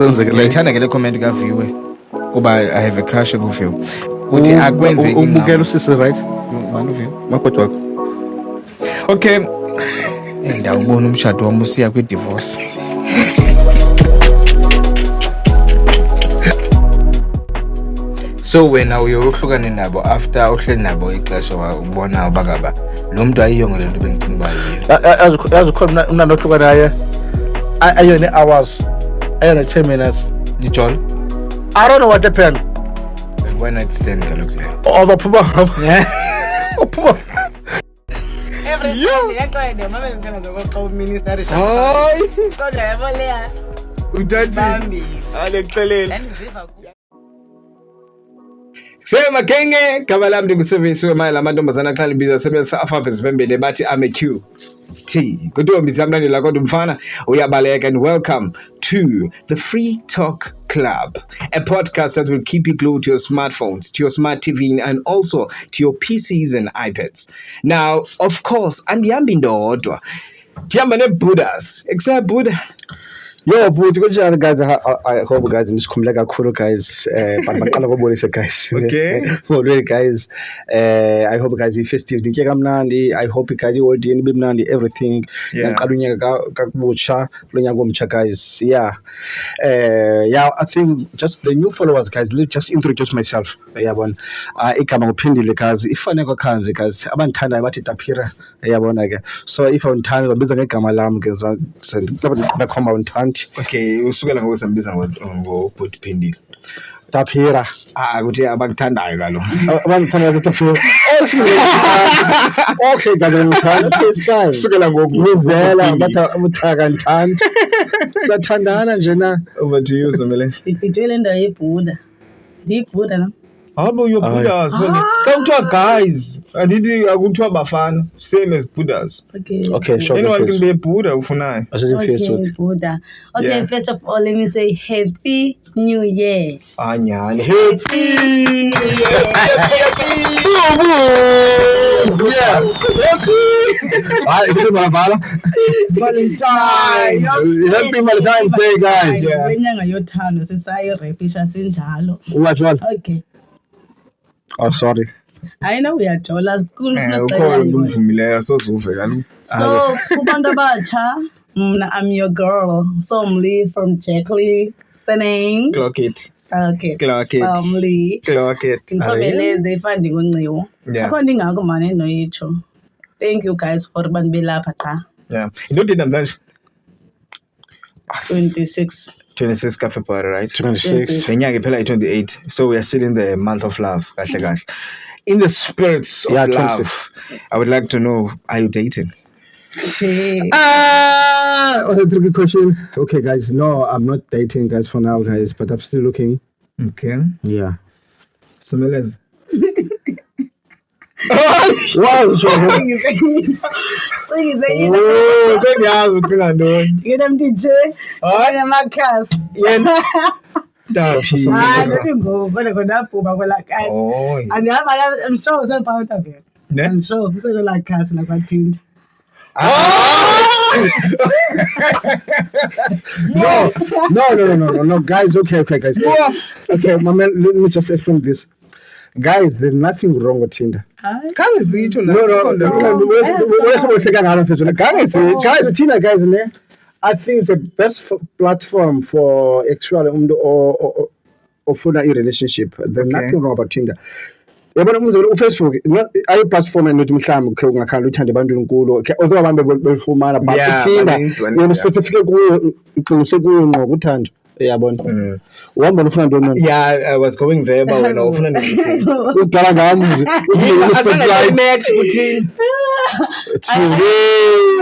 Ngiyayithanda ke le comment kaViwe kuba I have a crush kuViwe. Uthi akwenze ubukela usisi right? uViwe. Makoti wakho. Okay. Ndawubona umshado wami usiya kwi-divorce. So wena uyohlukana nabo after uhleli nabo ixesha ubona ubakaba lo muntu ayiyongo lento bengicinga bayiyo. Yazi khona umnandi ohluka naye ayona hours ayona 10 minutes Ijol. I don't know what happened. Why not stand kalokho leyo? Obaphuma ophuma Every Sunday yaqede mama ngikana zokuxa uminister Hayi. kodwa yabo leya Uthathi. bambi Alekuxelela. andiziva Sema kenge gama lami ndingusevisi wemali lamantombazana xa libiza sebenzisa alphabets bembele bathi I'm a Q T. Kuntombi siyamlandela kodwa umfana uyabaleka, and welcome to the Free Talk Club, a podcast that will keep you glued to your smartphones, to your smart TV, and also to your PCs and iPads. Now, of course, andihambi ndodwa. Ndihamba ne-Buddhas. Except Buddha. Yo, but kunjani guys? I hope guys nisikhumule kakhulu guys. But maqala ngobonisa guys. Okay. Already guys. I hope guys i-festive ndike kamnandi. I hope guys i-holiday nibe mnandi everything. Ngaqala unyaka kakubutsha, lo nyaka omtsha guys. Yeah. Yeah, I think just the new followers guys, let just introduce myself. Yabona. Igama nguphindile guys. Ifane kwakhanzi guys. Abanthandayo bathi Tapira. Yabona ke. So if unthanda babiza ngegama lami ke bakhomba unthanda. Okay, usukela ngokusembiza ngobhuti phindile. Tapira. Ukuthi abakuthandayo kalo. Abangithandayo Tapira. Okay, ngiyamthanda. It's fine. Usukela ngoku. Ngizela batha uthaka nthanda. Sathandana nje na. Over to you, Somelesi. ibhidwele ndawo yeBuddha ndiyibhuda la Habo your Buddhas. Xa kuthiwa guys, andithi akuthiwa bafana, same as Buddhas. Okay, sure. Anyone can be a Buddha ufunayo. Okay, Buddha. Okay, Yeah. first of all, let me say Happy New Year. Anyani. Happy. Yeah. Hayi ukuthi bavala. Valentine. Happy Valentine's Day guys. Yeah. Lenyanga yothando sisayirepisha sinjalo. Uwatshwala. Okay. Oh sorry. I know uyajola Ukhona umvumileyo sozuve kalo. So, kubantu abatsha, I'm your girl. Somli from Jackley, Seneng. Clock it. Okay. Clock it. Somli. Clock it. Ngisobeleze ifandi ngoNciwo. Yeah. Akho ndingako mane noyitsho. Thank you guys for bantu belapha cha. Yeah. Into did namhlanje? 26. 26 ka February, right? 26. Lenyanga iphela i-28. So we are still in the month of love. Kahle kahle. In the spirits of Yeah, love, I would like to know, are you dating? Okay. Okay, tricky question. Okay guys, no, I'm not dating guys for now guys, but I'm still looking. Okay. Yeah. Somelezi. Wow, Cingisekile. Oh, sengiyazi ukuthi ngantoni. Ngena mtije. Aya makhasi. Yena. Daphine. Nathi ngoku kodwa khona abhuma kwela khasi. Oh. Andihamba I'm sure usempawuta vele. Ne? I'm sure usekwela khasi nakwaTinda. No, guys. Okay, guys. Okay, my man, let me just explain this. Guys, there's nothing wrong with Tinder. Hayi. Kange sitho la. No. Guys, Tinder, guys, I think it's the best platform for actually or for a relationship. There's nothing wrong about Tinder. Yabona umzolo uFacebook ayi platform enothi mhlawumbe ukhe ungakhanda uthande abantu enkulu although abantu belifumana but Tinder yena specific kuyo uqinise kuyo ngqo kuthando yabona uhamba ufuna ntoni Yeah, I was going there but wena ufuna nokuthi. usidala ngami nje Asana match uthini?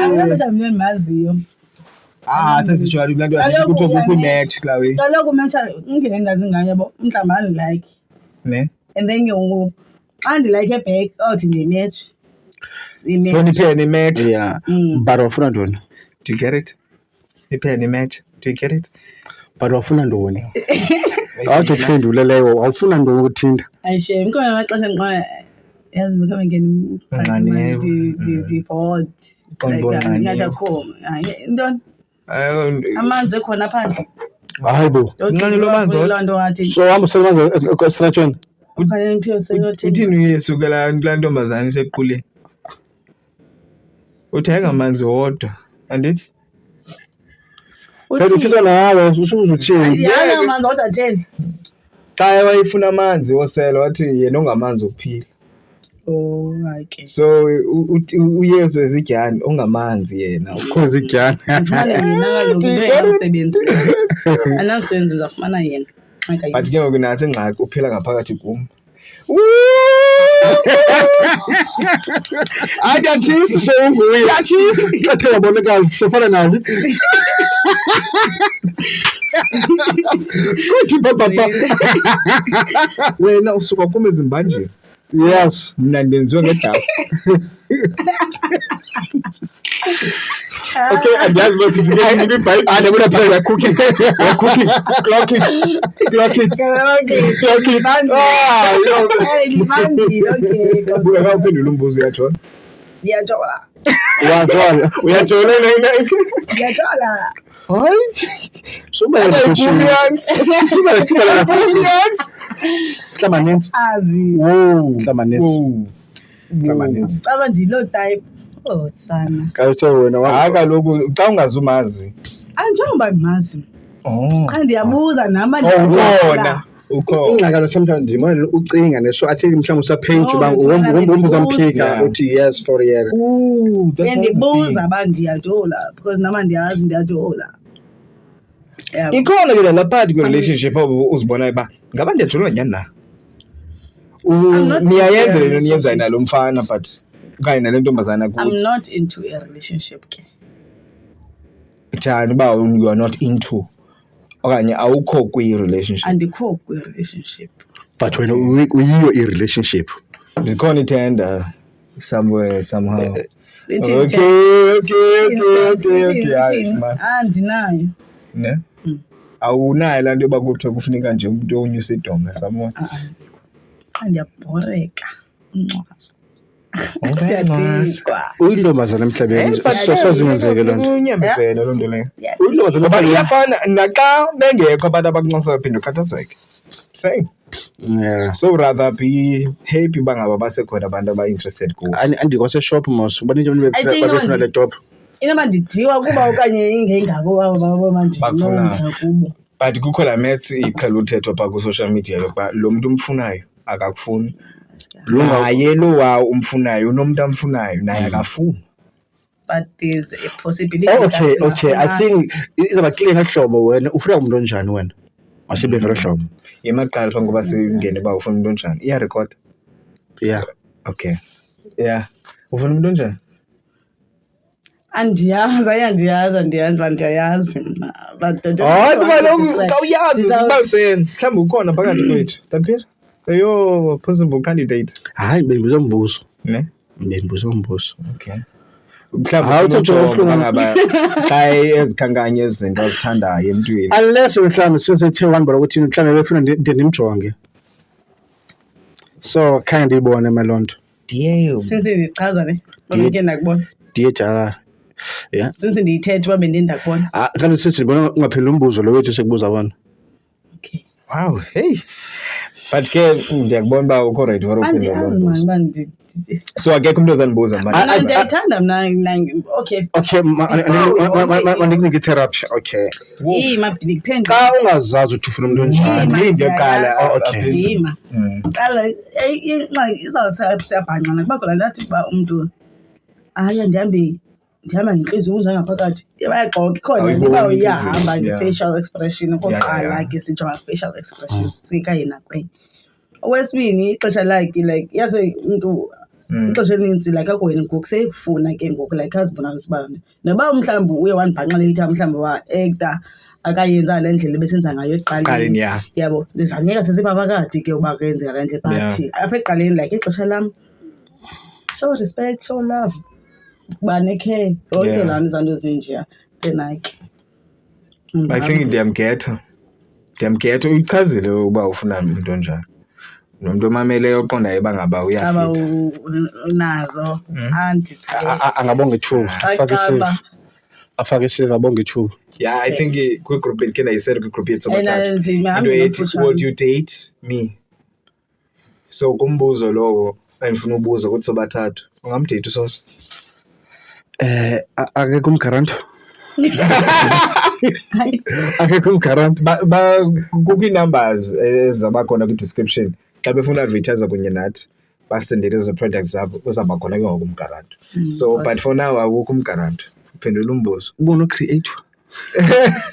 Abantu mina maziyo. Sensitsho abantu bathi kuthiwa kukho match klawe. Kaloku mention indlela engazingane yabo mhlawumbe ani like. Ne? And then you and like a back out in the match. So niphe ni match. yeah but ufuna ntoni Do you get it? Niphe ni match. Do you get it? but ufuna ntoni awuthi uphendule leyo awufuna ntoni ukuthinda Ayishe ngikho amaxesha engiqona yazi mkhamba ngene di board. Bonbon Ngathi akho. Hayi intoni? Amanzi ekhona phandle. hayi bo Incane lo manzi wodwa. loo nto wathi so hamba usebenza estratweni kufanele nithiwe seyothini. Uthini uyesukela kulaa ntombazana isequleni? Uthi ayingamanzi wodwa andithi? phela uthetha nawe usuze uthini Yana manzi kodwa 10. Xa wayefuna amanzi wosela wathi yena ongamanzi ukuphila. Oh okay. So uYesu esidyani ongamanzi yena. ukhoza idyana Ngifumane yena kaloku into engamsebenzi. Anamsebenzi ndizafumana yena. But ke ngoku nathi ingxaki uphila ngaphakathi kum. Ayatshisa sewunguye ayatshisa. xa the wabonakala sofana nawe kuthi papa Wena usuka kum ezimbanjeni. yes Mna ndenziwe ngedust. okay andiyazi uba sifike nini ibhayibhile ndabona phela cooking clock it Buka kawuphendula umbuzo uyathola. Ndiyajola. uyathola hayi suba hlamanensi Azi. hlamanensi Caba ndilo type. Oh sana. kayithe wena Hayi kaloku xa ungazumazi. Anjengoba ndimazi. Oh. Xa ndiyabuza nama Ukhona. Ukhona. ingxakalo sometimes ndimona ucinga so I think mhlawumbe usapaint uba No, ngombuza mphika Yeah. uthi yes for yena Ooh, that's ndibuza uba ndiyajola because nama ndiyazi ndiyajola. Yeah. Ikhona ke la part kwi-relationship obu uzibonayo uba ngaba ndiyajola nyani na. not Niyayenza into a lento niyenzayo nalo mfana but okanye nale ntombazana I'm kuthi. not into a relationship ke. Njani uba you are not into okanye awukho kwi-relationship. Andikho kwi-relationship. but wena uyiyo i-relationship Zikhona itender somewhere somehow. Lithi Okay. Hayi man. Andinayo. Ne? Awunayo laa nto yoba kuthiwa kufuneka nje umntu onyusa idonga somewhere. Ndiyabhoreka uncwazo. Okay, Ndiyadikwa. uyintombazana emhlabeni sozingenzeke loo nto unyambisene loo nto leyo. uyintombazana Ngoba emhlabeni iyafana naxa bengekho abantu abakunxusayo phinde ukhathazeke. Same. yeah So rather be happy uba ngaba basekhona abantu aba-interested kuwo. andikwaseshop mos ubanike abantu I think babefuna le top Inoba ndidiwa kuba okanye ingengabo abo babo mandinomdla kubo. But kukho laa maths iqhela uthethwa phaa kwi-social media yokuba lo mntu umfunayo akakufuni. Naye lo wawo umfunayo unomntu amfunayo naye akafuni. But there's a possibility. okay I think izawuba clear ngeli hlobo wena ufuna umuntu onjani wena masibe ngelo hlobo Yemaqala phambi koba singene uba ufuna umuntu onjani. Iyarekhoda? yeah Okay. Yeah. Ufuna umuntu onjani? Andiyazi uba ndiyayazi mna. But Hayi kuba kaloku xa uyazi zibalisene. Mhlawumbi ukhona phakathi kwethu. Taphira? Eyo possible candidate. hayi bendibuza umbuzo Ne? bendibuza umbuzo Okay. Hayi, Mhlawumbi uthethe ujonga ubuhlungu. ngaba xa ezikhankanya izinto azithandayo emntwini. unless mhlawumbe sesethe wanibona ukuthi mhlawumbe befuna ndimjonge so khange ndiyibone maloo nto Damn. since ndizichaza ne beke ndakubona. ndiyejala yeah Since ndiyithetha uba bendindakubona. kanti sithi ndibona ungaphendula umbuzo lo wethu sekubuza wona Okay. Wow, hey. But ke ndiyakubona uba ukho right for uphendula lo Andiyazi mbuzo. mani uba So akekho umntu ozandibuza manje. ndiyayithanda mna. Okay. okay mandikunike itherapy okay Yima ndikuphendula. xa ungazazi ukuthi ufuna umuntu onjani Ndiyinde yokuqala. okay. Yima. Qala ingxaki siyabhanqana kuba khona ndathi uba umntu hayi ndihamba ngentlizio uzangaphakathi bayaxoka ikhona Awuyiboni liba inhliziyo, iyahamba yeah. nge-facial expression okokuqala yeah. ke sijonga facial expression sika yena kwenye. Okwesibini ixesha lakhe like yaze umntu ixesha elinintsi like akho wena ngoku seyekufuna ke ngoku like azibonakalisa uba noba mhlawumbi uye wandibhanqa later mhlawumbi wa-actor akayenza le ndlela ebesenza ngayo ekuqaleni yeah. yabo ndizawunyeka sesiphakathi ke uba kuyenzeka le ndlela but apha ekuqaleni like ixesha lam show respect show love kuba nekhe yonke laa nto ezinjeya then like I think ndiyamgetha uyichazile uba ufuna umuntu onjani. Nomntu omameleyo oqondayo uba ngaba aba uyafita. unazo angabonga ithuba afake isiva abonga ithuba Yeah, I think kwi-group yethu khe ndayisele kwi-group yethu And sobathathu. ndihamba Into ethi, nomfutshane. would you date me? So kumbuzo lowo endifuna ubuza ukuthi sobathathu ungamdate uSoso? Akekho umgaranto. Akekho umgaranto. Kukho ii-numbers ezabakhona kwi-description xa befuna advertise kunye nathi basendele ezo products zabo uzawuba khona ke ngoku umgaranto. So but for now awukho umgaranto. Phendula umbuzo. Ubono creator.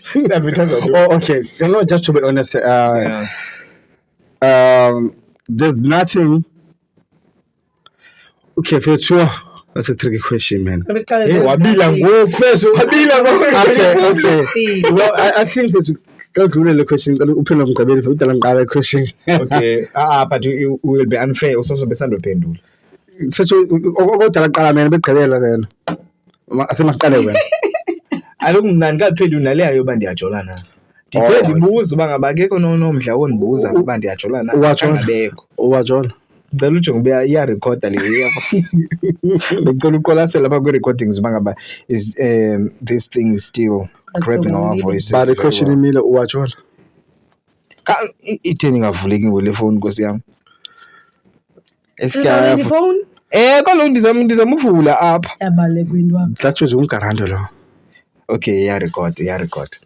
Si-advertise Oh, okay. You know, just to be honest, yeah. there's nothing. Okay, for sure. That's a tricky question, man. Wabila ngoku first wabila Okay. Well, I think it's the question. Open up the question. Okay. But you will be unfair. Usoso besandophendula. Such okudala qala mina begqibela then. Asemaqale wena. Aloku mna ndikaphendula naleya yoba ndiyajola na. Ndithe ndibuza uba ngaba akekho nomdla wondibuza uba ndiyajola na. Angabekho. Uwajola. Ngicela ujonge uba iyarekhoda le yapha. Ngicela uqwalasela lapha kwi-recordings uba ngaba is this thing is still grabbing our voices. But the question imile uwajola. Itheni ingavuleki ngole phone Nkosi yami. Esikaya phone? Kaloku ndizama uvula apha. Yabaleka into apha. That was umgaranto lo. Okay, iyarekhoda.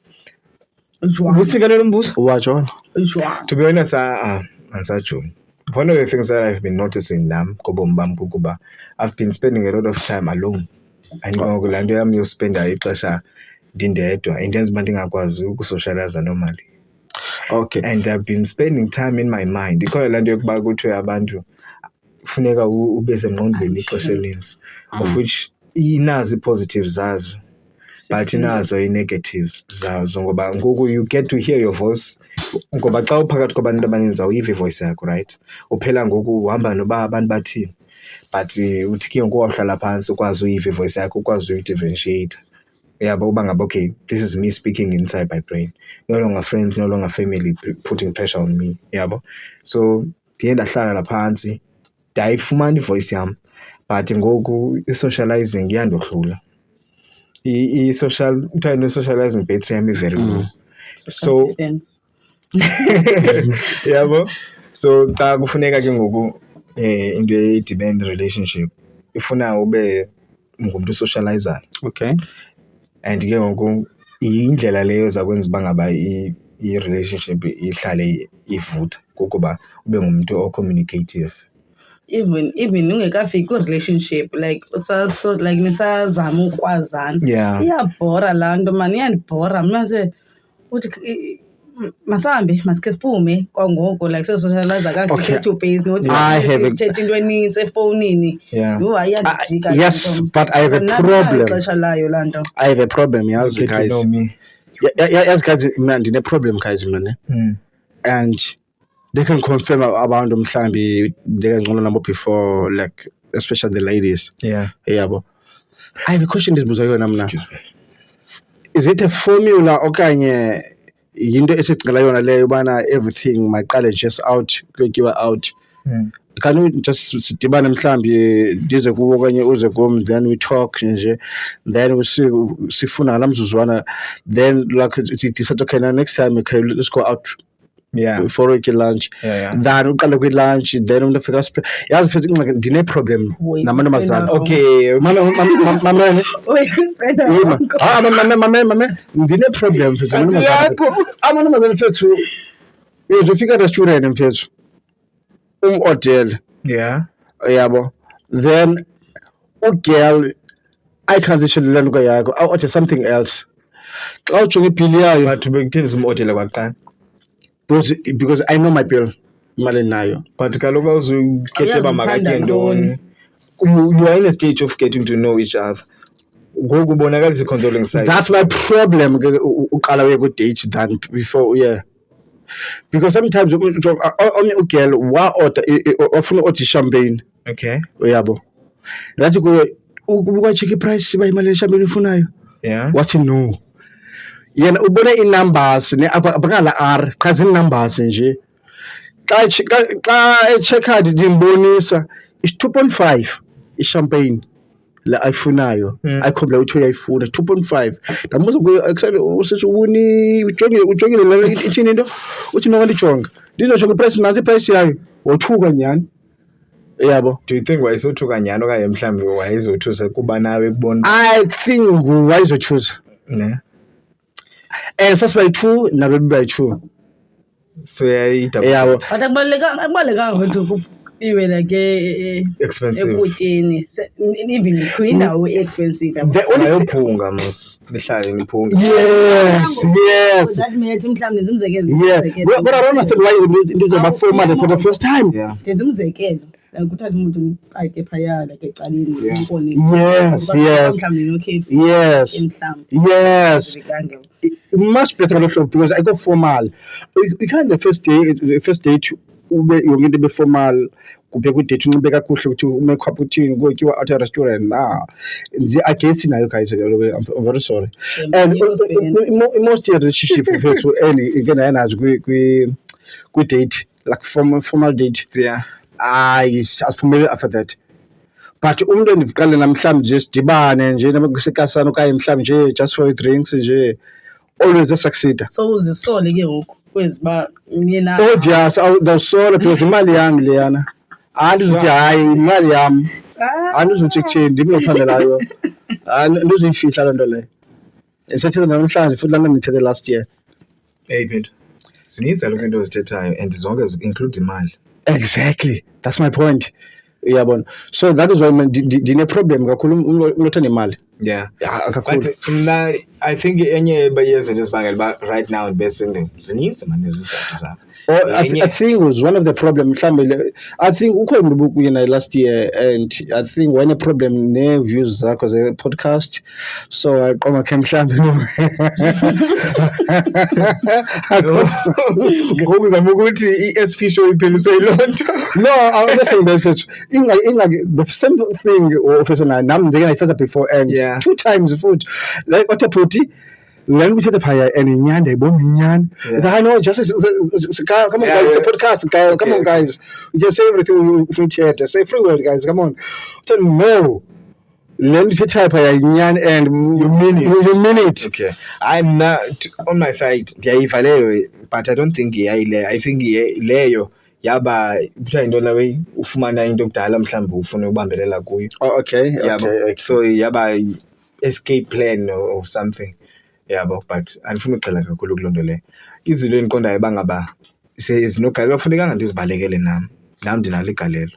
Ujwang. Usikalela umbuzo? Uwajola. Ujwang. To be honest, angisajongi. One of the things that I've been noticing nam ngobomi bam kukuba I've been spending a lot of time alone. And ngoku laa nto yam yospenda ixesha ndindedwa indenza uba ndingakwazi ukusocialize normally. Okay. And I've been spending time in my mind. Ikhona laa nto yokuba kuthiwe abantu kufuneka ube sengqondweni ixesha elinintsi, of which inazo ii-positives zazo but inazo ii-negatives zazo ngoba ngoku you get to hear your voice ngoba xa uphakathi kwabantu abaninzi awuyiva ivoice yakho, right? Uphela ngoku uhamba noba abantu bathini but uthi ke ngoku wawuhlala phantsi ukwazi uyiva ivoice yakho, ukwazi uyidifferentiate. Uyabo uba ngaba okay, this is me speaking inside my brain, no longer friends, no longer family putting pressure on me. Uyabo, so ndiye ndahlala la phantsi ndayifumana ivoice yam but ngoku i-socializing iyandohlula. I-socializing battery yam i-very low. So yabo, so xa kufuneka ke ngoku into edibene relationship ifuna ube ngumntu socializayo. Okay. And ke ngoku indlela leyo zakwenza uba ngaba i-relationship ihlale ivutha kukuba ube ngumntu o-communicative. Even ungekafiki kwi-relationship like like nisazama ukwazana. Yeah. Iyabhora laa nto mani, iyandibhora. Mna uthi masambe masikhe siphume kwangoku like sesocialize kakuhle face to face nothi thetha into enintsi efowunini. Iyandijika. Yes, but I have a problem. Ixesha layo laa nto. I have a problem, yazi guys. You know me. Yazi guys, mna ndine-problem guys mna ne. And they can confirm abantu mhlambi they can ngcono nabo before, like especially the ladies. Yeah. Yabo. I have a question ndizibuza yona mna. Excuse me. Is it a formula okanye yinto esicela yona leyo ubana everything maqale just out kuyiwa out? Can we just sidibane mhlambi ndize kuwo okanye uze kum, then we talk nje, then we sifuna ngalamzuzwana, then like decide okay next time okay let's go out. Yeah. For a lunch. Yeah. Then uqala kwi-lunch, then umuntu afika yazi futhi ndine-problem namantombazana. Okay. Mamene. Mame ndine-problem futhi amantombazana fethu uzofika restaurant mfethu hotel. Yeah. Yabo, then ugirl ayikhanzishele nto yakho awuthi something else xa ujonga ibhili yayo. But bekutheni umhotela kwaqala because I know my bill imali nayo. But kaloku awuzukhethe uba makatye ntoni. You are in a stage of getting to know each other. Ngoku ubonakalisa i-controlling side. That's my problem uqala uye ku-date than before. Yeah, because sometimes omnye ugirl wa-order ofuna order champagne. Okay. Uyabo, ngathi kuwe ukwacheka iprice iba imali yechampagne ufunayo. Yeah. Wathi no, yena ubone i-numbers abakala R cha zii-numbers nje. Xa echeckhard ndimbonisa is 2.5 i-champagne. la ayifunayo ayikhombela ukuthi uyayifuna 2.5 ndamuza kuyo actually usithi ujongile la ithini into uthi noma ndijonga ndizosho ku-price nansi i-price yayo wothuka nyani yabo. Do you think wayesothuka nyani okanye mhlawumbi wayezothusa kuba nawe kubona? I think wayezothusa first by 2 nabe by 2 so yayida yabo. But akubalekanga ukuthi iwe like expensive ekutyeni even kwindawo expensive ayophunga mos nihlale niphunga. Yes that means mhlawumbe ndizumzekelo but I don't understand why ndizoba formal for the first time. ndizumzekelo kuthatha umuntu nipake phaya like ecaleni inkoni yes mhlawumbe no KFC mhlawumbe yes much better because I go formal. You can't the first date ube yonke into be formal kubhe ku date unxibe kakuhle ukuthi ume cappuccino kutyiwa at a restaurant nje against nayo guys. I'm very sorry. And most relationship fethu ingena yanazo ku date like formal date asiphumele after that. But umuntu endiqale namhlanje nje sidibane nje nabakusekasana okanye mhlawumbe nje just for drinks nje always succeed. So uzisole ke ngoku kweziba mina obvious awusola because imali yami leyana andizothi hayi imali yami andizothi kuthini ndimnophandelayo andizuyifihla loo nto leyo esathetha namhlanje futhi lana ndithethe last year. Phethu zininzi kaloku into ozithethayo and zonke include imali. Exactly, that's my point. Uyabona, so that is why ndine problem kakhulu umuntu othanda imali. Kakhulu. But mna I think enye yezinto ezibangela uba right now ndibesingle zininzi mani izizathu zabo. I think it was one of the problem mhlawumbe I think ukhona umuntu obukuyena last year and I think wayene problem ne-views zakho ze-podcast so aqoma khe mhlawumbe ngokuzama ukuthi i-SP show ipheliswe yiloo nto. No, I'm not saying that. The same thing officer nami ndike ngayifeza before and 2 times food like otapoti learn we the paya and inyanda ibona inyanda. I know just come on guys, it's a podcast guys, come on guys, we can say everything we theater, say free word guys, come on. So no, learn to type paya inyanda and you mean it. Okay, I'm not on my side ndiyayivaleyo but I don't think yayile. I think leyo yaba kuthiwa into lawe ufumana into okudala mhlawumbe ufuna ukubambelela kuyo. Okay. So yaba escape plan or something. But andifuna uxela kakhulu kuloo nto leyo. Izinto endiqondayo bangaba zinogalelo kufunekanga ndizibalekele nam ndinalo igalelo.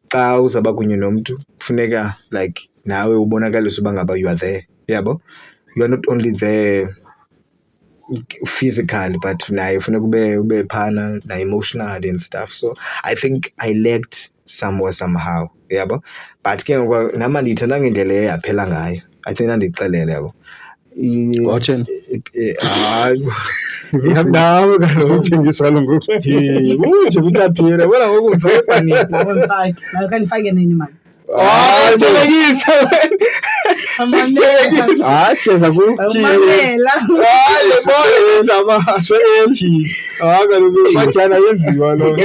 Xa uzaba kunye nomntu kufuneka like nawe ubonakalise uba ngaba you are there. You are not only there physically but naye ufuneka ube phana na emotionally and stuff. So I think I lacked somewhere somehow. But ke ngoku nama ndiyithanda ngendlela yaphela ngayo. I think ndixelele Watching. Nawe kaloku uthengisa lo ngoku. Uthi utaphila wena ngoku umfake pani. Nawe kanifake nini manje? Thelekisa wena. Siyaza Umamela. Lebona so kaloku batyana yenziwa lo.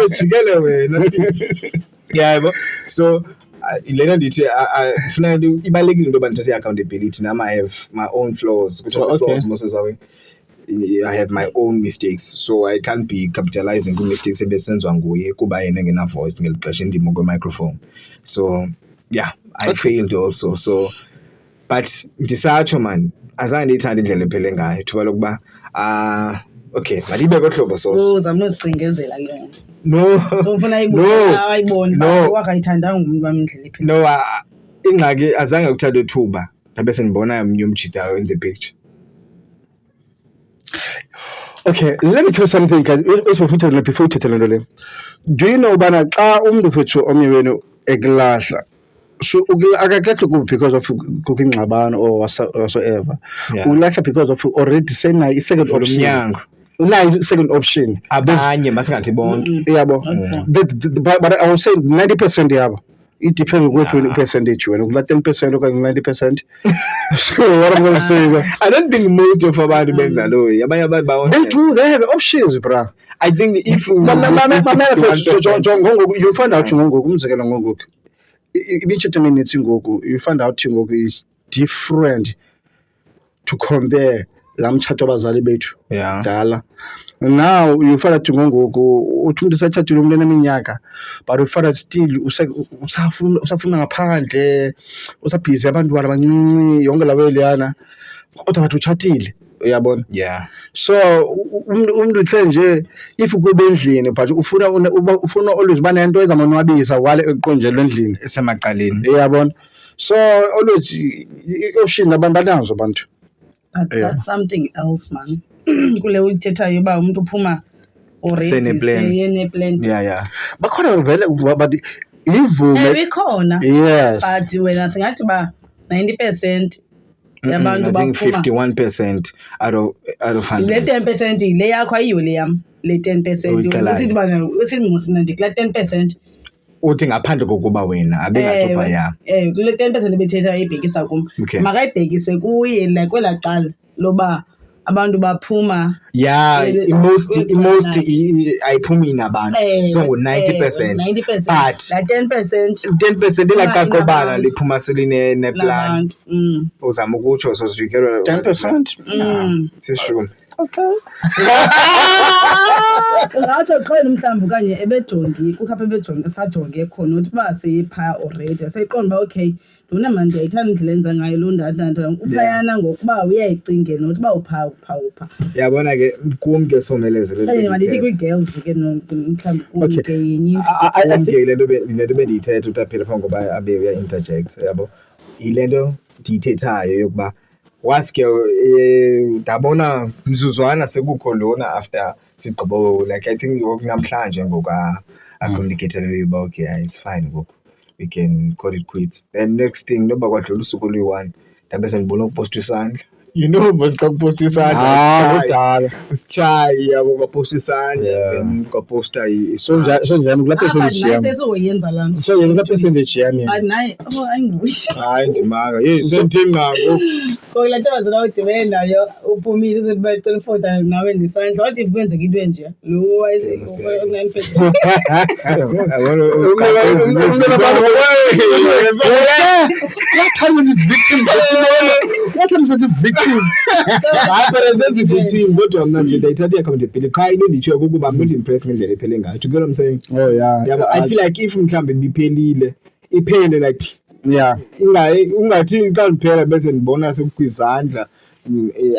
Sijikele wena. So lena ndithi ufuna ibalekile into yoba ndithathe i-accountability nam I have my own flaws. Flaws most of the way I have my own mistakes so I can't be capitalizing kwi-mistakes ebesenziwa nguye kuba yena engena-voice ngeli xesha indima kwe-microphone. So I failed also. So but ndisatsho man azange ndiyithanda indlela ephele ngayo thuba lokuba okay mandibe kohlobo uzama uzicingezela ke ngoku. No. So ufuna ayibone wakayithandanga umuntu wami indlela ephela. No, ingxaki azange kuthathe thuba ndabe sendibona mnye umjitayo in the picture. Okay, let me tell you something guys. Before you tell me, do you know bana xa umuntu fethu omnye wenu ekulahla so akakulahla because of cooking ngxabano or whatsoever. Ulahla because of already saying a second option. Unayo second option. Abanye masingathi bonke. But I would say 90% yabo. It depends on what percentage wena ukula 10% okanye 90%. So what I'm going to say, I don't think most of abantu benza lo. Abanye abantu bawona. They have options, bra. I think if you find out ngoku umzekelo ngoku imitshato eminintsi ngoku you find out ngoku is different to compare laa mtshato abazali bethu Yeah. dala. Now you find out ngoku uthi umntu esetshatile umntu eneminyaka but you find out still usafuna ngaphandle, usabhizi abantwana abancinci, yonke laa nto leyana, kodwa bathi utshatile, uyabona. Yeah. So umntu hle nje if ukube endlini but ufuna always uba nento ezamonwabisa wale eqonjelwe endlini Esemacaleni. uyabona. So always i-option abantu banazo abantu. But that's something else, man. Kule uyithethayo uba umuntu uphuma already Seneplan. seneplan. Yeah. Bakhona vele but ivume. Ikhona. Yes. But wena singathi ba 90% yabantu I think baphuma 51% out of le 100. 10% ile yakho ayiyo le yam le 10%. Uyixelayo. Usithi bana usithi musina ndikla 10%. Uthi ngaphandle kokuba wena abengatopha ya. Kule 10% ebethetha ebhekisa kum. Okay. Makayibhekise kuye la kwela cala loba abantu baphuma. Yeah, most ayiphumi nabantu. So ngu 90%. 90%. But La 10%. 10% elaqaqobana Inabantu. liphuma seline plan. Labantu. Uzama ukutsho so sifikele 10%. Sishume. Okay. Ngatsho qhele mhlawumbi okanye ebejongi kukhapha ebejongi esajonge khona uthi uba seyipha already seyiqonda uba okay lona mani ndiyayithanda indlela enza ngayo loo ndandanto uphayana ngokuba uyayicingela nokuthi uba upha Yabona ke kum ke somelezelo okanye mandithi kwii-girls ke mhlawumbi kum ke yenye ke le nto bendiyithetha utaphela phambi koba abe uya-interject yabo yile nto ndiyithethayo yokuba waske ndabona mzuzwana sekukho lona after sigqibo like I think namhlanje ngoku acommunicated uba okay it's fine ngoku we can call it quits. Then next thing noba kwadlula usuku oluyi-1 ndabe sendibona ukuposta isandla, you know bos xa kuposta isandla Kudala. usitshayi yabo baposta isandla then kwaposta So njani kulaa percentage yam. sesoyenza laa nto So yena kulaa percentage yam yena. but naye ayinguye hayi ndimanga senditheni nqango kokulaa ntombazana udibene nayo uphumile uzothi bayicela ifota nawe ndisandla wathi if kwenzeka into enje lo wayekunaniphethe victim kodwa mna nje ndayithatha i-accountability qha into endiyitshoyo kukuba I'm not impressed ngendlela ephele ngayo. Do you get what I'm saying? Oh yeah. Yabo, I feel like if mhlawumbi ibiphelile iphele like Yeah. ungathi xa ndiphela bese ndibona sekukwizandla.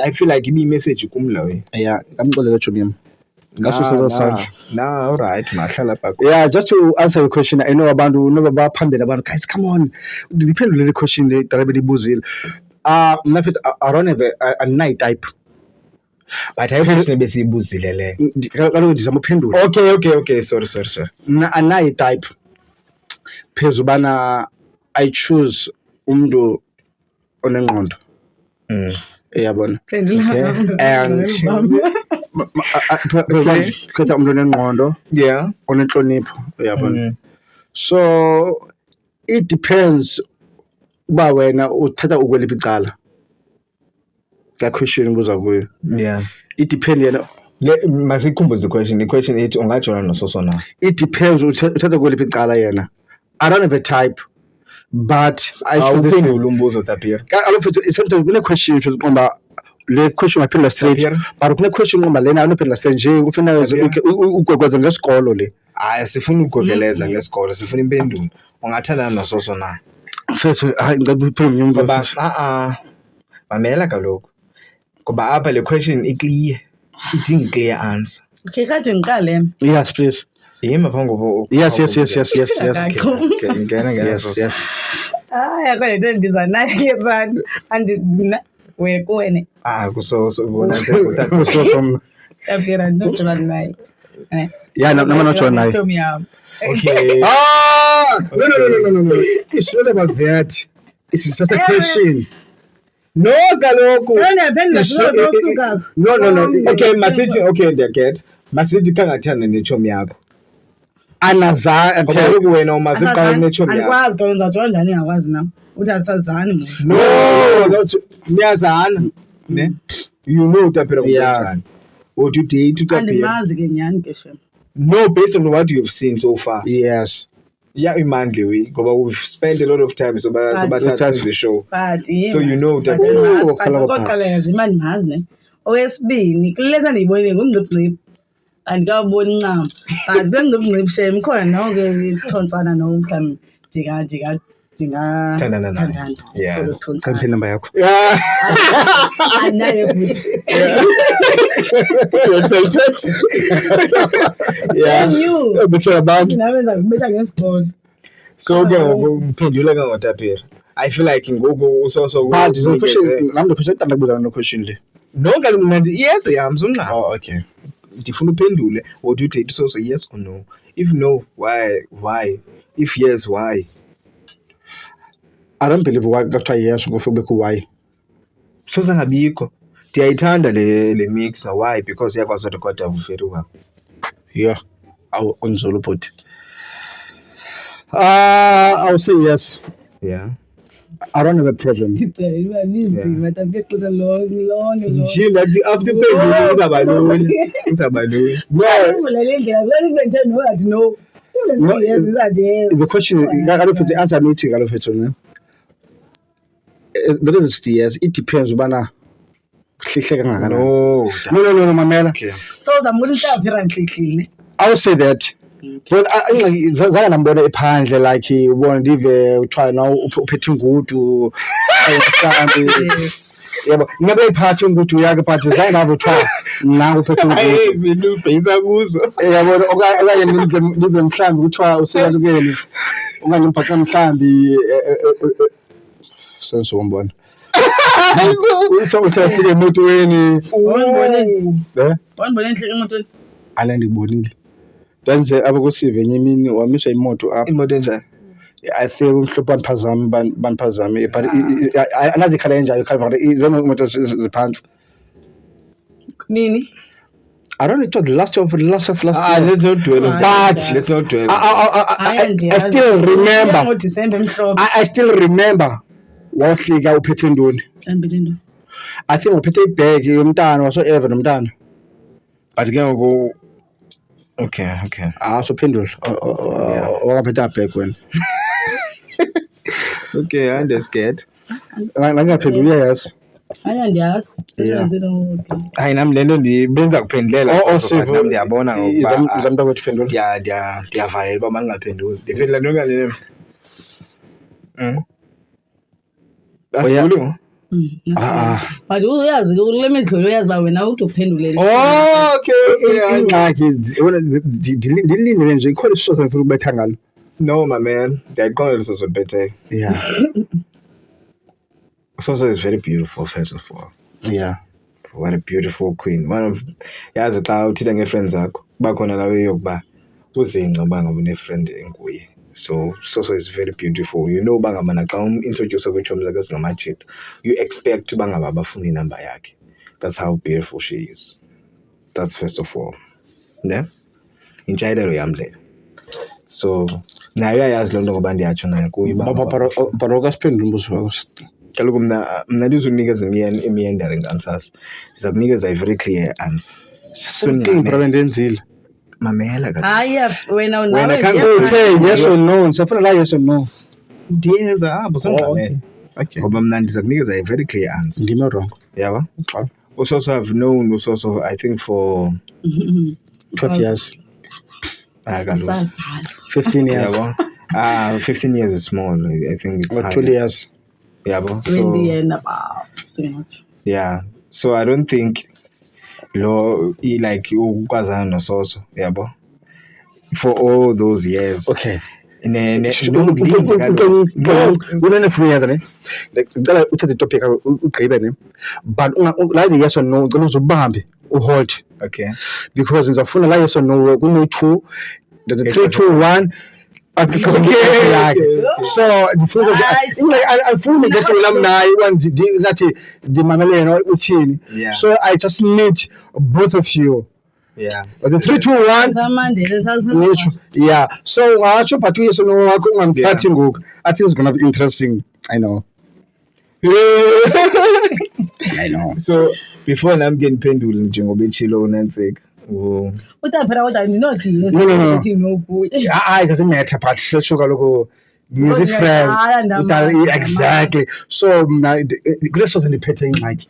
I feel like ibi-message kum lawe. Yeah, ngamxolela chomi yam. Ngasusa sandla. Nah, all right, mahlala pha. Yeah, just to answer your question, I know abantu noba baphambene abantu, guys, come on. Ndiphendule le question le dala belibuzile. Mna mfethu I don't have a night type. But I question besiyibuzile le. Kaloku ndizama uphendula. Okay, sorry. Mna a night type. Phezu bana I choose umntu onengqondo. Uyabona. And khetha umntu onengqondo, Yeah. onentlonipho, uyabona. So it depends uba wena uthatha ukweliphi icala. That question ubuza kuyo. Yeah. It depends yena. Masikhumbuze the question ethi ungajona nososo na. It depends uthatha ukweliphi icala yena. I don't have a type, but I Awuphendula umbuzo Tapir. Kaloku sometimes kune question uqomba le question ngaphendula straight, but kune question ngomba lena anophendula nje ufuna ukugwegweza ngesikolo le. Hayi sifuna ukugogeleza ngesikolo, sifuna impendulo. Ungathandana nososo na. Mfethu hayi ngicela Ngoba mamela kaloku. Ngoba apha le question iclear. Idinga i-clear answer. okay khathi ngiqale Yes, please. Yima phambi kobo. Yes. Okay, ngena Yes. yakho le nto ndiza nayo ke sana andina wekuwene Kusoso ubona sekuthatha. So Tapira ndojona naye yeah, nama not naye. Chomi yam. Okay. No. It's not about that. It's just a question. No kaloku. No. Okay, ndiyaget. Masithi kangathanda nechomi yakho. Anaza Kaloku wena umazi qala nechomi yakho. Andikwazi ke uzawutsho njani ngakwazi na uthi asazani mos No, niyazana. Ne? You know Tapira kunjani. What you date to Tapira. andimazi ke nyhani ke shem No, based on what you've seen so far. Yes. Yeah, imandle we ngoba we've spent a lot of time so bathatha the show. But So you know that okokuqala yazi imali mazi ne. Owesibini kulesa ndiyibonile ngumnciphi andikawuboni ncam. But bengiciphi shem khona noko ithontsana no mhlawumbi Thandana. Yeah. Cemphe number yakho. Yeah. Anayo futhi. You're excited? Yeah. You. Bethe abantu. Nawenza kubetha ngesikolo. So ke ngiphendula kangotaphela. I feel like ngoku usoso But the question, I'm the question that I'm going to question le. No kaloku mna yes yami unqa. Oh, okay. Ndifuna uphendule what you take so yes or no. If no, why? If yes, why? I don't believe kuthiwa yes ngofike kubekho why. So sangabikho. Ndiyayithanda le mixer. Why? Because iyakwazi urecorda very well. Yeah. On Zulu pot. I'll say yes. Yeah. I don't have a problem. Iba nzima tapexesha lonke. Njini ngathi after phendula uzaba lula. No. Le ndlela bese no that no. The question, I don't the answer meeting, I don't know. But it's yes, it depends ubana kuhlihle kangakanani. No, mamela. Okay. So uzamulisa apparently clean. I will say that. But zaka nambona ephandle like ubona ndive uthiwa now uphethe ngudu ayihlambi. Yebo, ngabe iphathe ngudu yakhe but zaka nabo uthiwa nangu uphethe ngudu. Ayizinto ubhekisa kuzo. Yabo okanye ndive mhlambi kuthiwa usekalukeni. Okanye umphatha mhlambi sense wombona. Uthiwa ufike emotweni. Wabona enhle emotweni. Ala ndibonile. Danze abakusive enye imini wamiswa imoto apha. Imoto enjani? I feel umhlophe banphazami but another ikhala enjayo ikhala izona imoto ziphansi. Nini? I don't know, it was the last of last year. Let's not dwell on that. But Let's not dwell. I still remember. December mhlophe. I still remember wahlika uphethe ntoni. I think uphethe ibag yomntana whatsoever nomntana. But ke ngoku okay. So phendula. Wakaphetha bag wena. Okay, I understand. Ngingaphendula yes. Andiyazi. Hayi nami lento ndibenza kuphendulela nami ndiyabona ngokuba ngizamntu akwethu ndiyavalela uba mandingaphenduli ndiphendula nto kanene asibulu But uyazi ke kule midlolo uyazi ba wena uthi uphendule. Okay. ingxaki ndilindele nje ikhona isisosa ngifuna ukubetha ngalo. No my man, ndiyayiqonda lisoso libethe. Yeah. Soso is very beautiful first of all. Yeah. What a beautiful queen. One of yazi xa uthetha ngee-friends zakho bakhona lawe yokuba uzingca uba ngaba une-friend enguye. So Soso is very beautiful. You know uba ngaba naxa introduce kwitshomi zakhe ezingamajita, you expect uba ngaba bafuna inamba yakhe. That's how beautiful she is. That's first of all. Yeah? Intshayelelo yam leyo. So nayo uyayazi loo nto ngoba ndiyatsho nayo kuyo but awukasiphendula umbuzo wakho. Kaloku mna ndizunikeza ii-meandering answers. Ndiza kunikeza i-very clear answer. Something ndenzile. Mamela kaloku. Hayi wena Uthe yes or no, sifuna la yes or no. Ndiyeza apho sengqamele. Okay. Ngoba mna ndiza kunikeza a very clear answer. Ngime wrong. Yaba? Also I've known also I think for 12 years. Kaloku 15 years. Yabo? 15 years is small. I think it's or 20 years. Yabo? So yeah. So I don't think like ukwazana noSoso, yabo? For all those years. Okay. Unefuna ne ngicela uthathe topic ugqibe ne but la yes or no ngicela uzubambe uhold. Okay. Because ngizafuna la yes or no kuno 2 the 3 2 1 so ndifuna ngefuna naye ngathi ndimamele yena uthini. So I just need both of you. Yeah. But the 3 2 1 yeah. So ngatsho but yes no wakho ungamthathi ngoku. I think it's going to be interesting. I know. So before nami ke ndiphendule njengoba echilo uNansika Utaphela kodwa ndinothi yes. No. No. It doesn't matter, but setsho kaloku music friends. Exactly. So mna kulesoze ndiphethe ingxaki.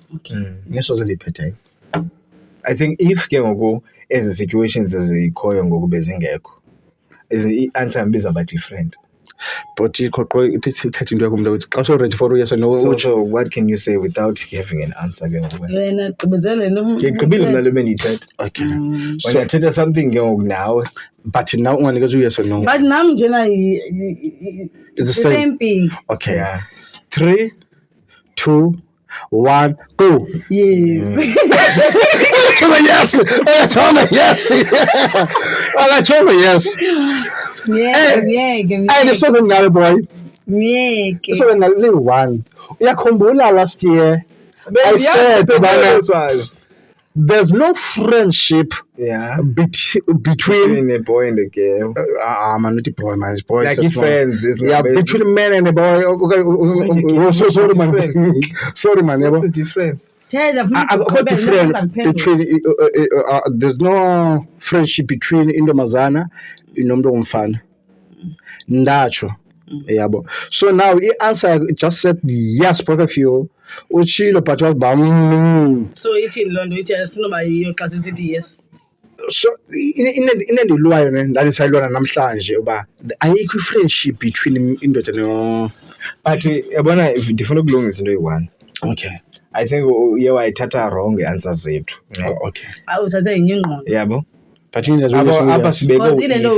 Ngesoze ndiphethe. I think if ke ngoku ezi situations ezikhoyo ngoku bezingekho, i-answer yam bizawuba different. But ikhoqo ithethe into yakho mntu uthi xa so ready for yes or no. So what can you say without having an answer ke ngoku? Wena gqibezele lo. Ngigqibile mna le bendiyithetha. Okay. Wena uthetha something ke ngoku nawe. But now unganikeza yes or no. But nam njena It's the same thing. Okay. Yeah. 3, 2, 1, go. Yes. Yes. Yes. And this wasn't another boy. This was another one. Uyakhumbula last year I said there's no friendship between a boy and a girl. Man, not a boy, man. It's boy. Like friends. Between a man and a boy. Sorry, man. Sorry, man. What's the difference? I got different between. There's no friendship between Indomazana and Indomfana. Ndacho. Yabo. So now the answer just said yes, both of you. Uchilo patwa bam. So ithini loo nto ithi asinoba yiyo xa sisithi yes. So inendilwayo ne ndalisayilona namhlanje uba ayikho friendship between indoda no. But yabona if ndifuna ukulungisa into eyi-one. Okay. I think uye wayithatha wrong answer zethu. Okay. Awuthathe yenye ingqondo. Yabo. But apha sibeke ile nto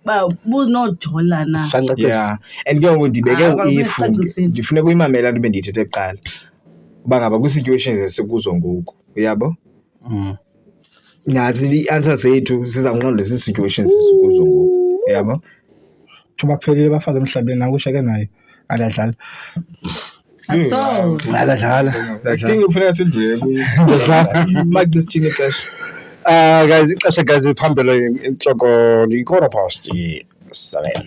ba bunojolana. Yeah. And ke ngoku ndibeke if ndifuneka uyimamela nto bendiyithethe kuqala. Uba ngaba kwi-situations esikuzo ngoku. Uyabo? Nathi i-answer zethu siza kunqanda zi-situations esikuzo ngoku. Uyabo? Baphelile bafazi emhlabeni nakusheke naye adadlala. Adadlala. I think ufuneka sidlule kumaxi sithini ixesha. Guys, ixesha guys iphambili inhloko ni-7:15.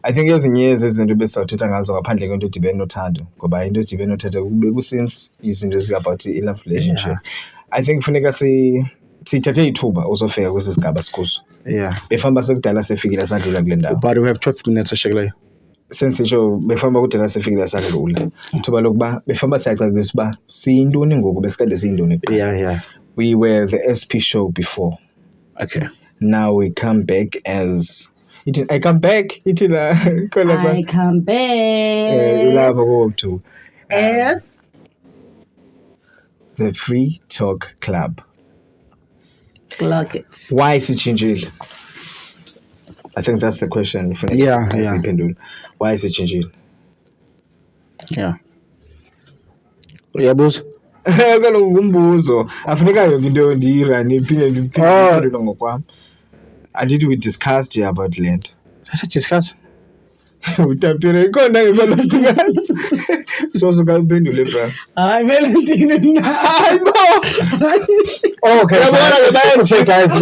I think ezinye izinto besizawuthetha ngazo ngaphandle kwento edibene nothando ngoba into edibene nothando bekusince izinto ezikabout i-love relationship. I think kufuneka sithathe ithuba uzofika kwesi sigaba sikuso. Befamba sekudala sefikile sadlula kule ndawo. But we have 12 minutes eshekileyo. Sensitsho befamba kudala sefikile sadlula. Ithuba lokuba befamba siyacacisa uba siyintoni ngoku besikade siyintoni. We were the SP show before. Okay. Now we come back as I come back. I come back. Yes. The Free Talk Club. Clock it. Why is it changing? I think that's the question. Why is it changing? Uyabuzwa? Kaloku ngumbuzo afuneka yonke into ndiyirani iphinde ngokwam. Andithi we discussed here about land. Discuss. Utapire ikhona ngebalastikazi. Sosuka uphendule bra. Hayi vele ndini. Hayi bo. Okay. Yabona ke bayenze guys.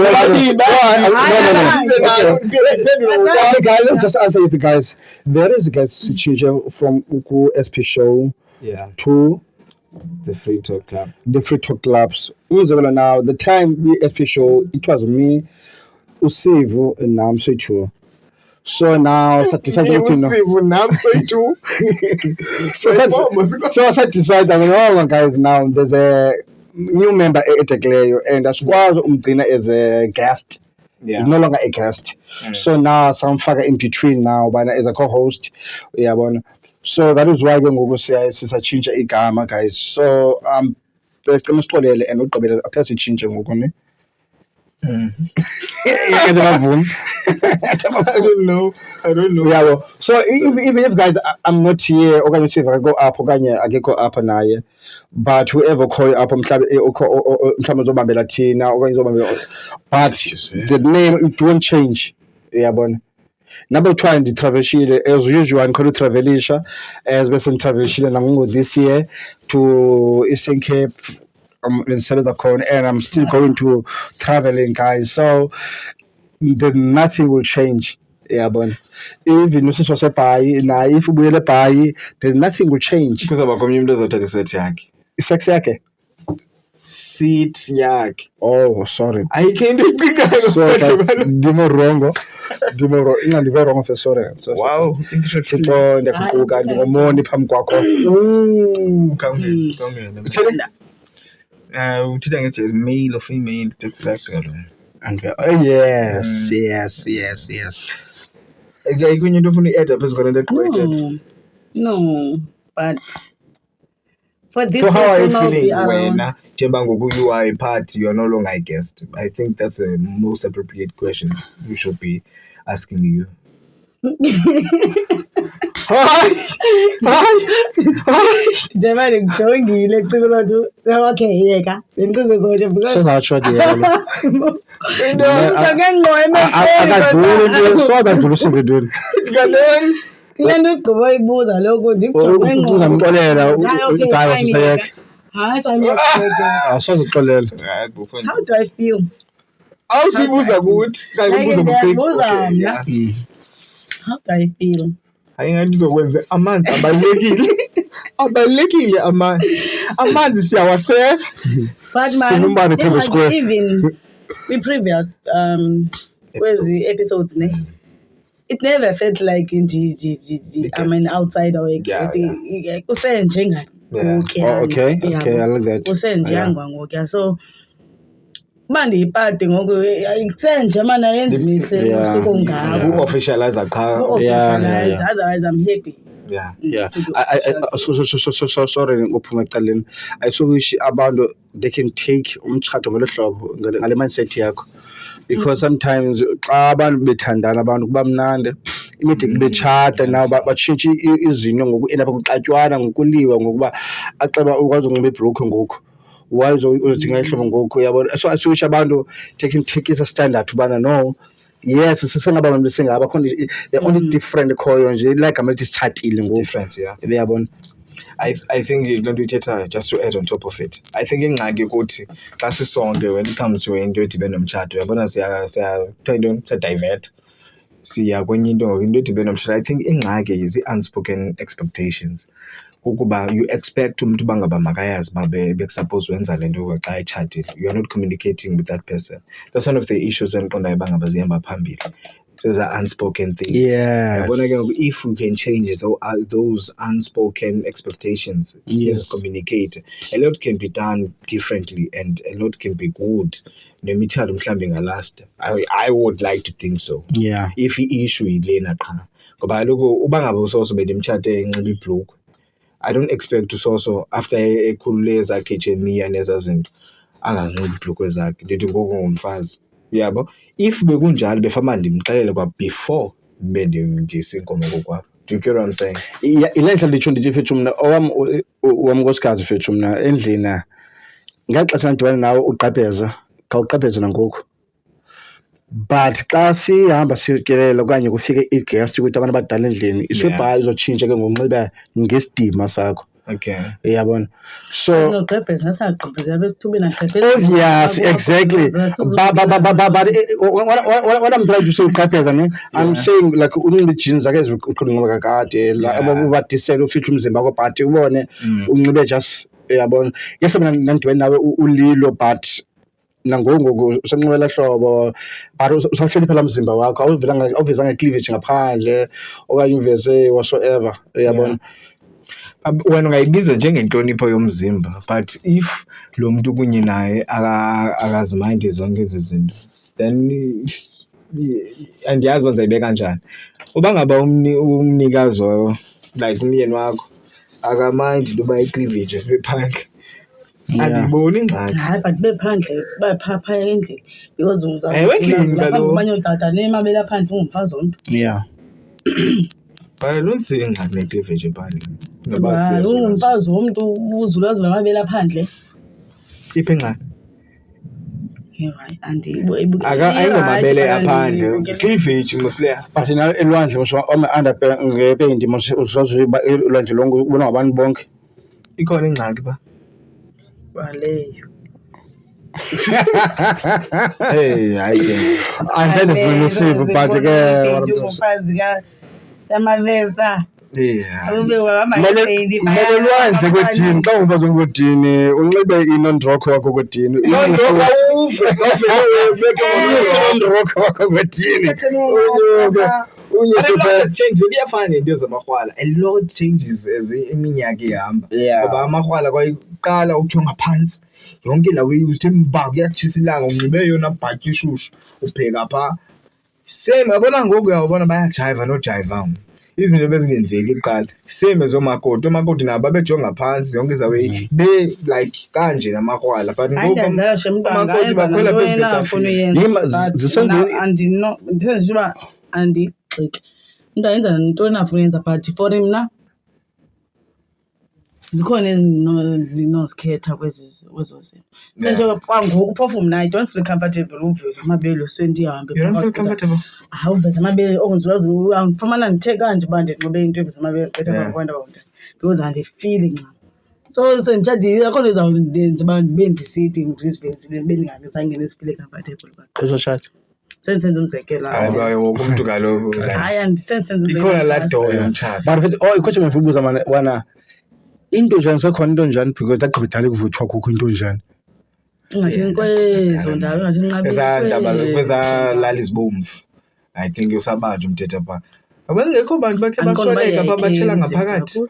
Let's just answer it guys. There is a guys change from Uku SP show to the Free Talk Club. The Free Talk Clubs. Now the time we SP show it was me, Usivu and Namsechu. So now I decided to know. So I decided, guys, now there's a new member at Egleyo, and as was as a guest. He's no longer a guest. So now some figure in between now, but as a co-host. So that is why I'm going to say it's a change igama, guys. So there's going to be and not be a person changing. I don't know. Yeah, well, so even if guys, I'm not here. Okay, you see if I go up, I get go up and I. But whoever call up, but the name it won't change. Yeah, but number 2 in the Travelshire as usual and call it Travelisha as best in Travelshire and this year to Eastern Cape. In Selatacon, and I'm still going to traveling, guys. So nothing will change. Yeah, but even if you say if we buy, then nothing will change. Because our community does not set yaki. Sex yake. seat yakhe. Oh, sorry. Ayikho into Sorry, guys. ecingayo. Ndimo wrong. Ingandive wrong for sorry. Wow, interesting. Sixo ndiyaguquka ndingomoni phambi kwakho. Khawungene. Uthetha nge-jazz, male or female, just sex kaloku. And yes. Ayikho into ofuna i-add phezu kwale nto eqhubethe. No, but for this So how are you person, I'll be feeling around. when njengoba ngoku you are a part, you are no longer a guest? I think that's the most appropriate question we should be asking you. Njengoba ndikujongile kucinga ukuthi okay yeka bendicinga zonke because Sezatsho ndiyelo. ndijonge ngqo Akadluli sokadlula usingedweni. Kanene. kule nto igqiba uyibuza loku ndijonge ngqo Uzamxolela Okay, udayo fine, sisayeka. yeka. Hayi sayiyeka. Awusozuxolela. Hayi bufuna. How do I feel? Awusibuza kuthi, kanti Like, ubuza kuThixo. ndiyabuza Okay, mna. yeah. How do I feel? Hayi ngathi uzokwenza amanzi abalulekile amanzi siyawasela. But Sinumbane phezu square. even with previous kwezi episodes ne, it never felt like I'm an outsider or a guest. Kusenje Oh, okay, I like that. kusenjengwa ngokuya so uba ndiyipade ngoku kusenje mana yenza imihle Yeah. uhluko ngako Ku-officialize qha. Officialize, otherwise I'm happy. Yeah. Yeah, so sorry ngophuma ecaleni. I so wish abantu they can take umtshato ngelo hlobo ngale mindset yakho, because sometimes xa abantu bethandana abantu kuba mnandi imide betshata nawo batshintshe izinto ngoku enda kuxatywala ngokuliwa ngokuba axeba ukwazi ukunxiba ibhrukhwe ngoku wazi uzithenga ihlobo ngoku uyabona. So I wish abantu take a standard ubana no, yes sisengabantu singaba khona the only different khoyo nje like amathi sitshatile ngoku Difference, yeah. uyabona. I think le nto uyithethayo, just to add on top of it, I think ingxaki ukuthi xa sisonke when it comes to into edibene nomtshato, uyabona siyadivert siya kwenye into ngoku into edibene nomtshato. I think ingxaki is i-unspoken expectations, ukuba you expect umntu uba ngaba makayazi uba bekusuppose wenza le nto xa etshatile. You are not communicating with that person. That's one of the issues endiqondayo uba ngaba zihamba phambili. There's an unspoken thing. Yeah. Yabona ke ngoku if we can change those unspoken expectations, Yes. communicate, a lot can be done differently and a lot can be good. Nemitshato mhlawumbi ingalast. I would like to think so. Yeah. If i-issue yilena qha. Ngoba kaloku uba ngaba usoso bendimtshate enxiba ibhlukhwe, I don't expect usoso after ekhulule ezakhe ejemiya nezaa zinto anganxibi ibhlukhwe zakhe. Ndithi ngoku ngumfazi. Yabo, if bekunjalo befama ndimxelele kwa before bendimjisa inkomo kokwabo. Do you get what I'm saying? Ile ndlela nditsho ndithi fethu mna owamnkosikazi fethu mna endlini ngaxesha ndibana nawe uqapheza khawuqapheze nangoku, but xa sihamba sikelela okanye kufike i-guest ukuthi abantu abadala endlini isibhayi izotshintsha ke ngokunxiba ngesidima sakho. Okay. Uyabona. So Ngogqebheza saqgqebheza besithubeni yes, exactly. But what I'm trying to say uqapheza I'm saying like unxiba jeans zakhe eziqhubeka kakade la ubadisela ufitha umzimba wakho but ubone unxibe just uyabona. Yehlo mina ndandibene nawe ulilo but nangoku usenqibela hlobo but usawuhlonipha la mzimba wakho awuvezanga cleavage ngaphandle okanye uveze whatsoever uyabona. Wena ungayibiza njengentlonipho yomzimba, but if lo mntu kunye naye akazimindi zonke ezi zinto, then andiyazi uba ndizayibeka njani. Uba ngaba umnikazi like umyeni wakho akamindi into yoba i-cleavage ibe phandle, andiyiboni ingxaki. hayi but bephandle baphaya endlini because endlini kaloku. abanye ootata nemabele aphandle ungumfazi womntu. Yeah. But I don't see ingxaki ne-cleavage ephandle. Hayi ungumfazi womntu uzulazula amabele aphandle. Iphi ingxaki? Ayingomabele Ayingomabele aphandle, cleavage mosleya. But na elwandle mosho ngependi mos uzazi elwandle lonke ubona ngabantu bonke. Ikhona ingxaki ba? Baleyo. Hey, hayi ke. Andifundisile but ke ungumfazi ka yamavesta Yeah. Mmelelwa nje kwedini xa uva zongodini unxibe inondroko wakho kwedini inondroko wakho kwedini Kuyafana nento zamakrwala. A lot changes as iminyaka ihamba. Ngoba amakrwala kwayiqala ujonga phansi yonke la way uthi mbaba kuyatshisa ilanga unxibe yona bhatyi ishushu upheka pha. Same yabona ngoku uyabona bayajiva nojiva. Izinto bezingenzeki kuqala same ezomakoti omakoti nabo babejonga phansi yonke izawe be like kanje namakrwala but ngoku amakoti bakhwela phezulu ndisenza uba andigxiki into ayenza ntoni afuna uyenza but for mna zikhona ezinozikhetha kwezo zinto senje kwangoku phofu mna I don't feel comfortable uveza amabele sendihambe you don't feel comfortable uveza amabele ongiziwazi ufumana ndithe kanje uba ndinxibe into eveza amabele gqitha kwabantu abangondana because andifili ncam so senditshadile akho nto izawundenza uba ndibe ndisithi ndizivezile ndibe ndingazange ndizifile comfortable uzoshata senze umzekelo hayi wonke umuntu kaloku hayi andisenze umzekelo ikhona laa door yomtshato but futhi ikhweshe bendifubuza wana into njani sekhona into njani because agqiba idala kuvuthwa kukho into njani ungathini kwezo ndawo ungathini kweza lali zibomvu I think usabanjwa umthetho pha abangekho bantu bakhe basweleka pha batshela ngaphakathi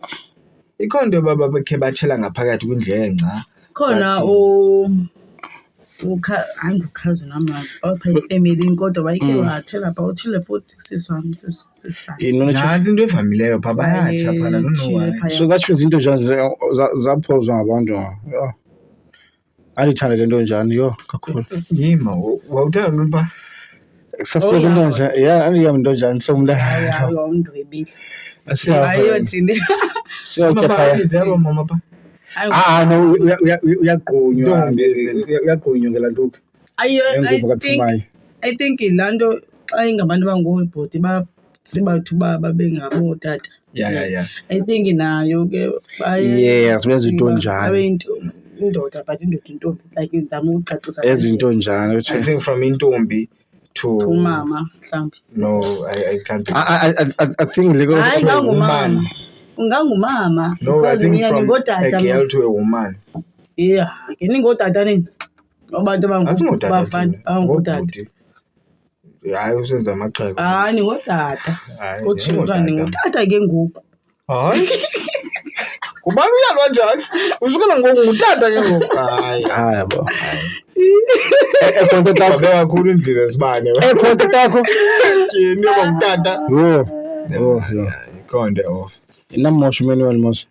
ikhona into baba bakhe batshela ngaphakathi kwindlenca khona angukhazi nama apha ifamily kodwa bayike wathela pha uthile futhi siswami sisihlala nansi into evamileyo pha bayatsha phana nonowayo so that means into njani zaphozwa ngabantu andithanda ke into njani yho kakhulu yima wawuthanda ntoni pha saseke into njani andiyam into njani somntana umndwebile asiyayothini ziyaba mama pha no uyagqunywa ngelaa ntuke I think laa nto xa ingabantu abangoobhoti sibathu babe ngabootata I think nayo ke benza into njani indoda but indoda intombi like ndizama ukucacisa ezi into njani I think from intombi to mama mhlawumbi no I can't I think hayi ngangumama ungangumama no I think from a girl to a woman yeah ke ningootata nini abantu abangootata hayi usenza amaxhego hayi ningootata kuthiwa ningutata ke ngoku hayi kubani uyalwa njani usukela ngoku ngutata ke ngoku hayi bo ekhonto takho kakhulu indlela esibane ekhonto takho yini yoba ngutata yo ikhonde off inamosha manual mos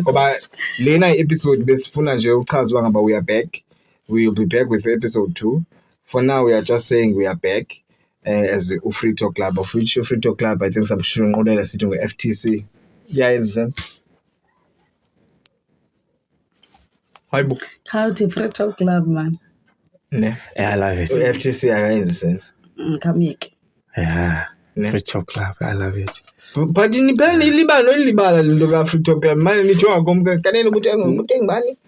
ngoba lena i-episode besifuna nje uchaza uba ngaba we are back. We will be back with episode 2. For now we are just saying we are back as uFree Talk Club, of which uFree Talk Club I think sabshunqolela sithi nge-FTC. Yenza sense hayibo khawuthi Free Talk Club man ne I love it FTC akayenzi sense kamike Free Talk Club I love it but niphela ilibala lento ka-Free Talk Club manje nijonga komke kanene ukuthi ngubani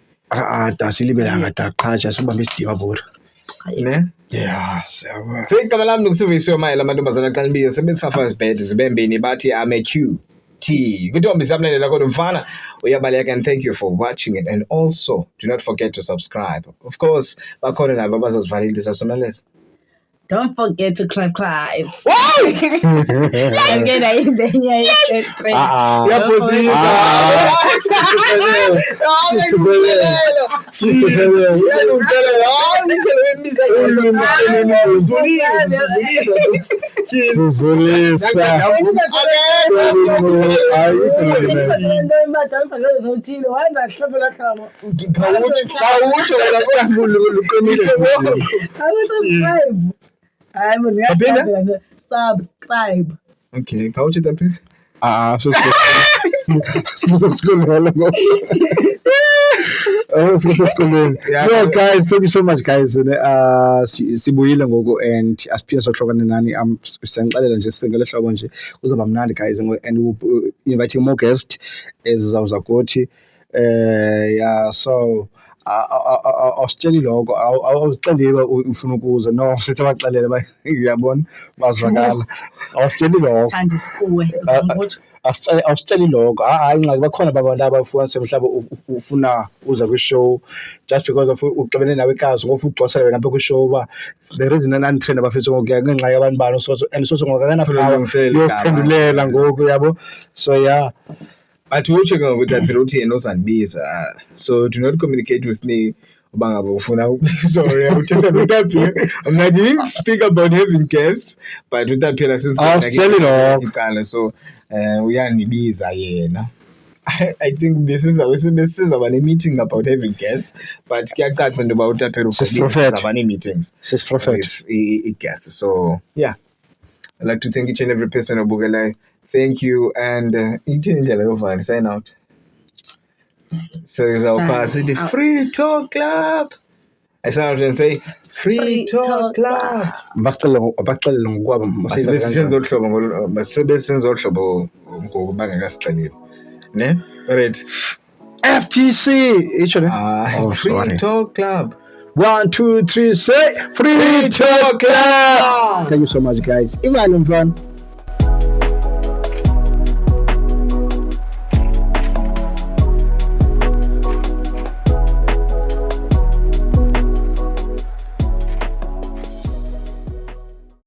dasilibelanga daqhatsha sibambe isidiba bora ne so igama lami nokusivisiwe mayela amantombazana xa nibiza sebenzisa first bed zibembeni bathi AMAQT kuthi samlandela kodwa mfana uyabaleka and thank you for watching it and also do not forget to subscribe. Of course bakhona nabo abazazivalelisa sona lesa. Don't forget to clap. Wow! Again, I subscribe. Okay, couch it up here. So no guys, thank you so much guys. Sibuyile ngoku and asiphinde sohlukane nani. Siyanicela nje singele hlobo nje kuzaba mnandi guys and we inviting more guests ezizawuza kuthi. So awusitsheli lokho awuzixeleli ufuna ukuza no sithi abaxelele uyabona bazwakala awusitsheli lokho thanda isikhuwe zangokutsho awusitsheli lokho hayi ingxaki bakhona babantu abafukanise mhlawumbe ufuna uza kwi-show just because of uxabene nawe ikazi ngoba ugcwasela wena apha kwi-show uba the reason anditrend abafisa ngokuya ngenxa yabantu bani and yophendulela ngoku yabo so yeah. But utsho ke ngokuthi aphela uthi yena uzandibiza so do not communicate with me uba ngaba ufuna sorry uthetha notaphela I'm not even speak about having guests but utaphela since icala so uyandibiza yena I think besizaba ne-meeting about having guests but kuyacaca into yoba utaphela uzaba nee-meetings with i-guests so yeah I'd like to thank each and every person obukelayo. Thank you and ithini indlela yovana sign out. So izawuphasa the Free Talk Club. I sign out and say Free Talk Club. Baxelele ngokwabo Masebenza olu hlobo ngokubangekasixeleli. Ne? Alright. FTC itsho ne Free Talk Club. 1 2 3 say Free Talk Club. Thank you so much guys. Imali mfana.